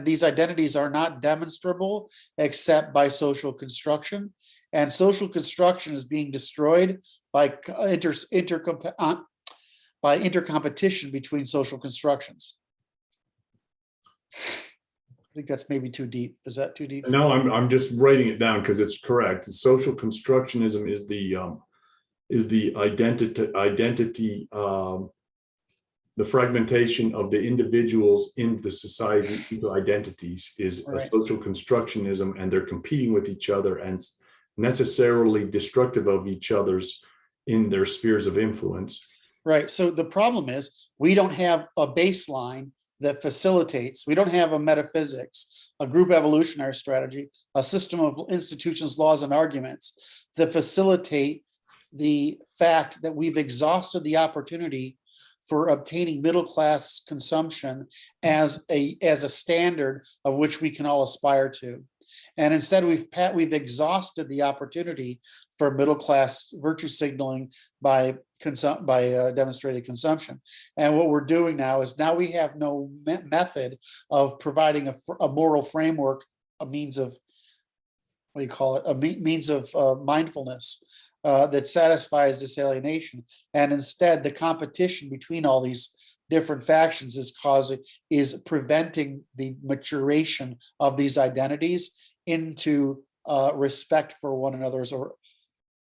these identities are not demonstrable except by social construction. And social construction is being destroyed by intercompetition between social constructions. I think that's maybe too deep. Is that too deep? No, I'm just writing it down because it's correct. Social constructionism is the identity, the fragmentation of the individuals in the society into identities is a social constructionism, and they're competing with each other and necessarily destructive of each other's in their spheres of influence. Right. So the problem is we don't have a baseline that facilitates, we don't have a metaphysics, a group evolutionary strategy, a system of institutions, laws, and arguments that facilitate the fact that we've exhausted the opportunity for obtaining middle class consumption as a standard of which we can all aspire to. And instead we've exhausted the opportunity for middle class virtue signaling by demonstrated consumption. And what we're doing now is we have no method of providing a moral framework, a means of, what do you call it, a means of mindfulness that satisfies this alienation. And instead, the competition between all these different factions is preventing the maturation of these identities into respect for one another's. Or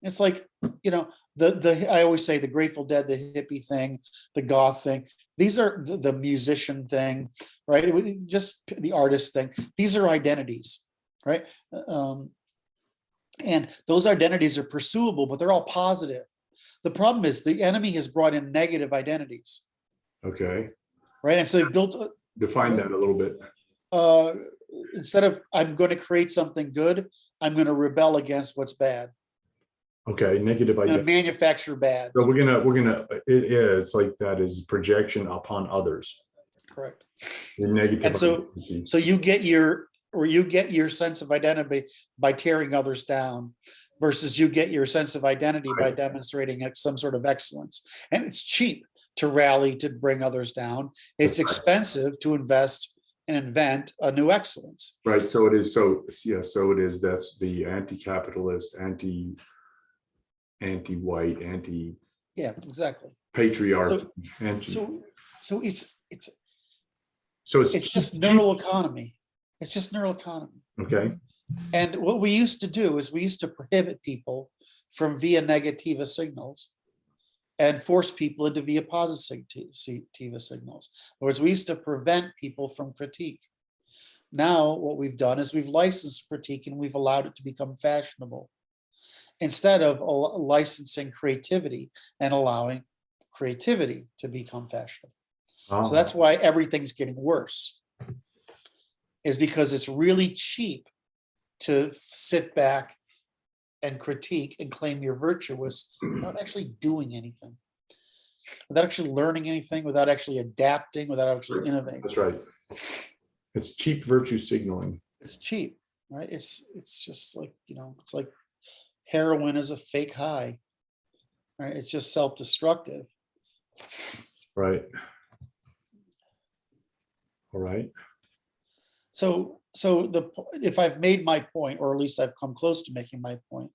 it's like, I always say the Grateful Dead, the hippie thing, the goth thing. These are the musician thing, right? Just the artist thing. These are identities, right? And those identities are pursuable, but they're all positive. The problem is the enemy has brought in negative identities. Okay. Right. And so they built. Define that a little bit. Instead of I'm going to create something good, I'm going to rebel against what's bad. Okay. Negative I'm going to identity. manufacture bad. So it's like that is projection upon others. Correct. The negative. And so you get your sense of identity by tearing others down, versus you get your sense of identity by demonstrating some sort of excellence. And it's cheap to rally to bring others down. It's expensive to invest and invent a new excellence. Right. So it is. So it is. That's the anti-capitalist, anti-white, Yeah, exactly. patriarch. So it's it's just neural economy. It's just neural economy. Okay. And what we used to do is we used to prohibit people from via negativa signals and force people into via positiva signals. In other words, we used to prevent people from critique. Now what we've done is we've licensed critique and we've allowed it to become fashionable, instead of licensing creativity and allowing creativity to become fashionable. So that's why everything's getting worse, is because it's really cheap to sit back and critique and claim you're virtuous without actually doing anything, without actually learning anything, without actually adapting, without actually innovating. That's right. It's cheap virtue signaling. It's cheap, right? It's just like, it's like heroin is a fake high, right? It's just self-destructive. Right. All right. So if I've made my point, or at least I've come close to making my point,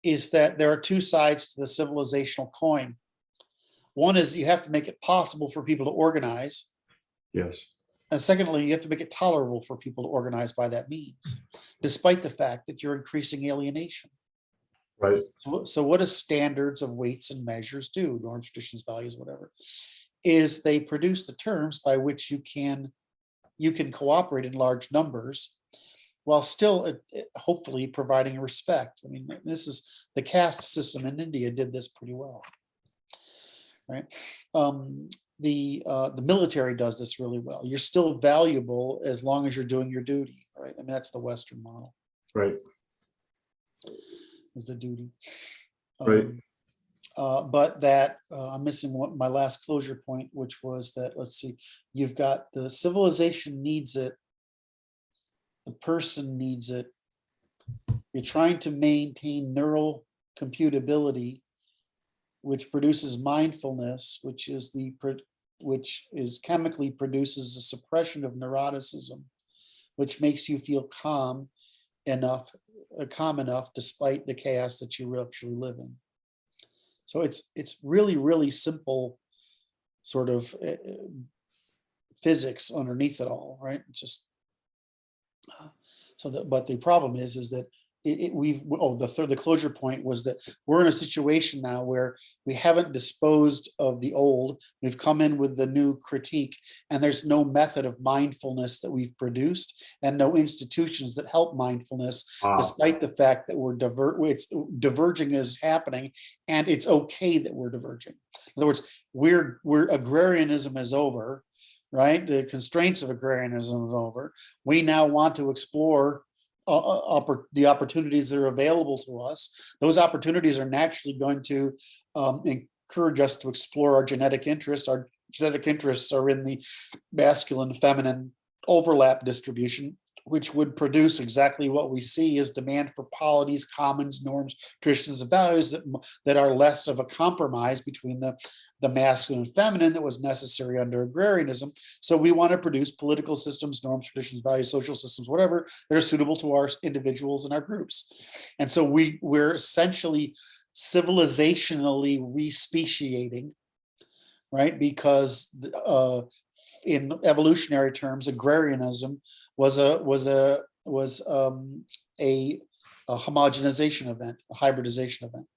is that there are two sides to the civilizational coin. One is you have to make it possible for people to organize. Yes. And secondly, you have to make it tolerable for people to organize by that means, despite the fact that you're increasing alienation. Right. So what does standards of weights and measures do? Norms, traditions, values, whatever, is they produce the terms by which you can cooperate in large numbers while still hopefully providing respect. I mean, this is the caste system in India did this pretty well, right? The military does this really well. You're still valuable as long as you're doing your duty, right? I mean, that's the Western model. Right. Is the duty. Right. But that I'm missing my last closure point, which was that, let's see, you've got the civilization needs it, the person needs it. You're trying to maintain neural computability, which produces mindfulness, which is chemically produces a suppression of neuroticism, which makes you feel calm enough despite the chaos that you actually live in. So it's really, really simple sort of physics underneath it all, right? Just but the problem is that the closure point was that we're in a situation now where we haven't disposed of the old. We've come in with the new critique, and there's no method of mindfulness that we've produced, and no institutions that help mindfulness, despite the fact that diverging is happening, and it's okay that we're diverging. In other words, we're agrarianism is over, right? The constraints of agrarianism is over. We now want to explore the opportunities that are available to us. Those opportunities are naturally going to encourage us to explore our genetic interests. Our genetic interests are in the masculine, feminine overlap distribution. which would produce exactly what we see as demand for polities, commons, norms, traditions, and values that are less of a compromise between the masculine and feminine that was necessary under agrarianism. So we want to produce political systems, norms, traditions, values, social systems, whatever, that are suitable to our individuals and our groups. And so we're essentially civilizationally re-speciating, right? Because in evolutionary terms, agrarianism was a homogenization event, a hybridization event.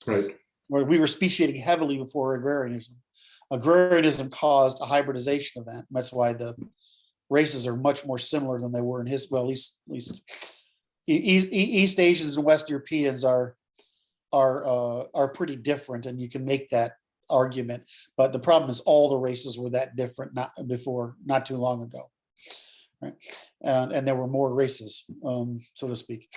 Right. Where we were speciating heavily before agrarianism. Agrarianism caused a hybridization event. That's why the races are much more similar than they were in his. Well, at least East Asians and West Europeans are pretty different, and you can make that argument. But the problem is all the races were that different not too long ago, right? And there were more races, so to speak.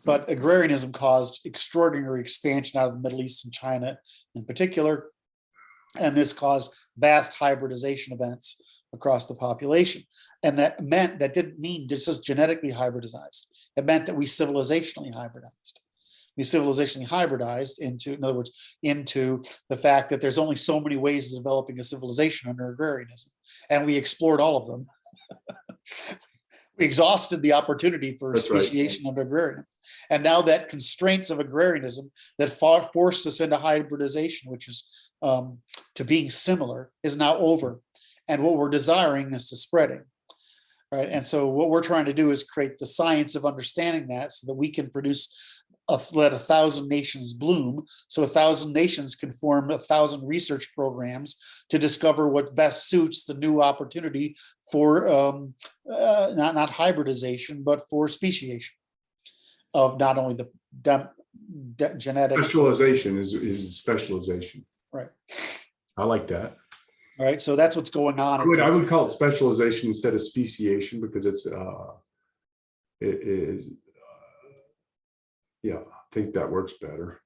But agrarianism caused extraordinary expansion out of the Middle East and China in particular, and this caused vast hybridization events across the population. And that didn't mean just genetically hybridized. It meant that we civilizationally hybridized. We civilizationally hybridized into, in other words, into the fact that there's only so many ways of developing a civilization under agrarianism. And we explored all of them. We exhausted the opportunity for speciation under agrarianism. And now that constraints of agrarianism that forced us into hybridization, which is to being similar, is now over. And what we're desiring is to spreading. Right. And so what we're trying to do is create the science of understanding that so that we can produce let 1,000 nations bloom. So 1,000 nations can form 1,000 research programs to discover what best suits the new opportunity for not hybridization, but for speciation of not only the genetics. Specialization is specialization. Right. I like that. All right. So that's what's going on. I would call it specialization instead of speciation, because it is. Yeah, I think that works better.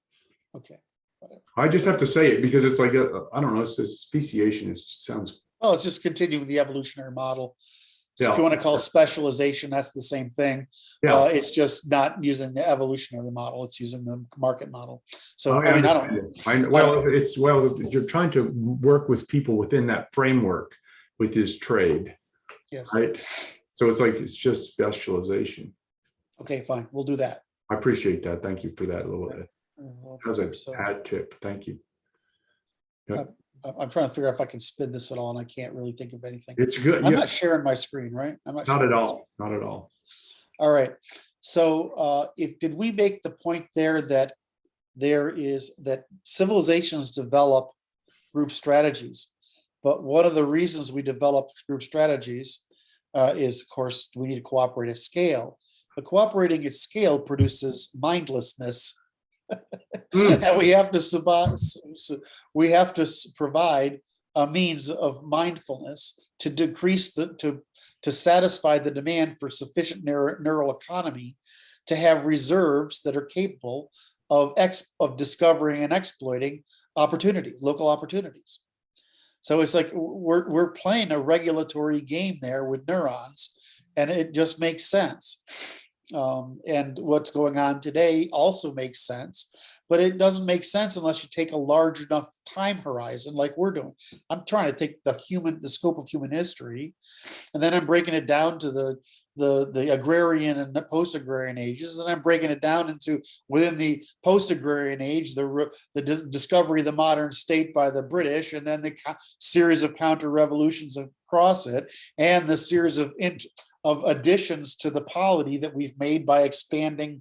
Okay. Whatever. I just have to say it because it's like, I don't know, it's speciation. It sounds. Well, it's just continuing the evolutionary model. So Yeah. if you want to call specialization, that's the same thing. Yeah. It's just not using the evolutionary model. It's using the market model. So, I mean, I don't know. You're trying to work with people within that framework with his trade. Yes. Right. So it's like, it's just specialization. Okay, fine. We'll do that. I appreciate that. Thank you for that little bit. That was a So, hat tip. Thank you. Yep. I'm trying to figure out if I can spin this at all, and I can't really think of anything. It's good. I'm not sharing my screen, right? I'm not. Not sharing at all. Not at all. All right. So did we make the point there that that civilizations develop group strategies, but one of the reasons we develop group strategies is, of course, we need to cooperate at scale. But cooperating at scale produces mindlessness. And we have to survive, we have to provide a means of mindfulness to decrease to satisfy the demand for sufficient neural economy to have reserves that are capable of discovering and exploiting local opportunities. So it's like we're playing a regulatory game there with neurons, and it just makes sense. And what's going on today also makes sense, but it doesn't make sense unless you take a large enough time horizon like we're doing. I'm trying to take the scope of human history, and then I'm breaking it down to the agrarian and the post-agrarian ages, and I'm breaking it down into within the post-agrarian age, the discovery of the modern state by the British, and then the series of counter-revolutions across it, and the series of additions to the polity that we've made by expanding,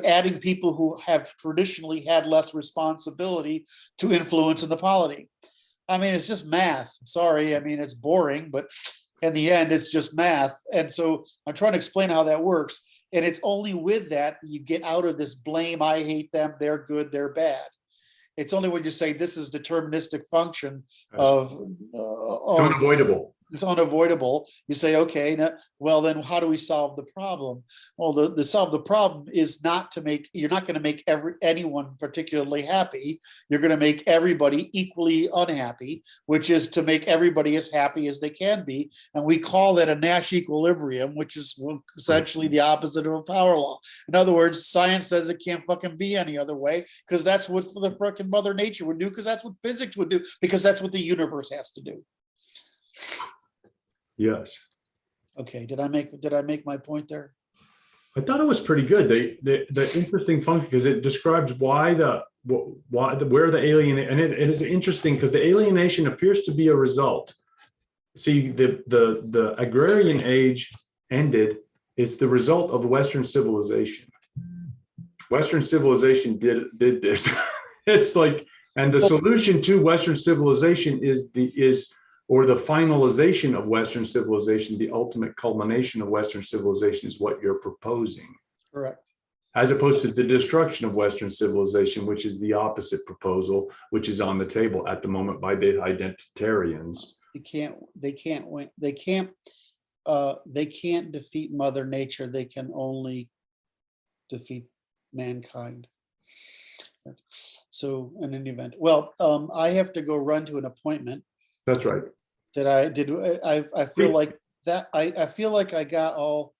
adding people who have traditionally had less responsibility to influence in the polity. I mean, it's just math. Sorry, I mean, it's boring, but in the end, it's just math. And so I'm trying to explain how that works. And it's only with that you get out of this blame, I hate them, they're good, they're bad. It's only when you say this is deterministic function of it's unavoidable. it's unavoidable. You say, okay, now, well, then how do we solve the problem? Well, the solve the problem is not to make, you're not going to make anyone particularly happy. You're going to make everybody equally unhappy, which is to make everybody as happy as they can be. And we call that a Nash equilibrium, which is essentially the opposite of a power law. In other words, science says it can't fucking be any other way, because that's what the fucking Mother Nature would do, because that's what physics would do, because that's what the universe has to do. Yes. Okay, did I make my point there? I thought it was pretty good. The interesting function, because it describes where the alien, and it is interesting because the alienation appears to be a result. See, the agrarian age ended. It's the result of Western civilization. Western civilization did this. It's like, and the solution to Western civilization is the finalization of Western civilization, the ultimate culmination of Western civilization is what you're proposing. Correct. As opposed to the destruction of Western civilization, which is the opposite proposal, which is on the table at the moment by the identitarians. They can't win. They can't defeat Mother Nature. They can only defeat mankind. So in any event, well, I have to go run to an appointment. That's right. I feel like that. I feel like I got all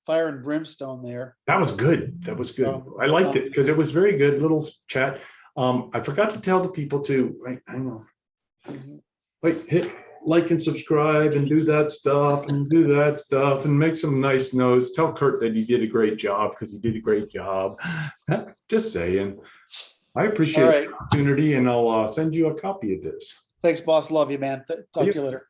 fire and brimstone there. That was good. That was good. I liked it because it was very good little chat. I forgot to tell the people to, hang on. Wait, hit like and subscribe and do that stuff and make some nice notes. Tell Kurt that he did a great job, because he did a great job. Just saying. I appreciate the opportunity, and I'll send you a copy of this. Thanks, boss. Love you, man. Talk to you later.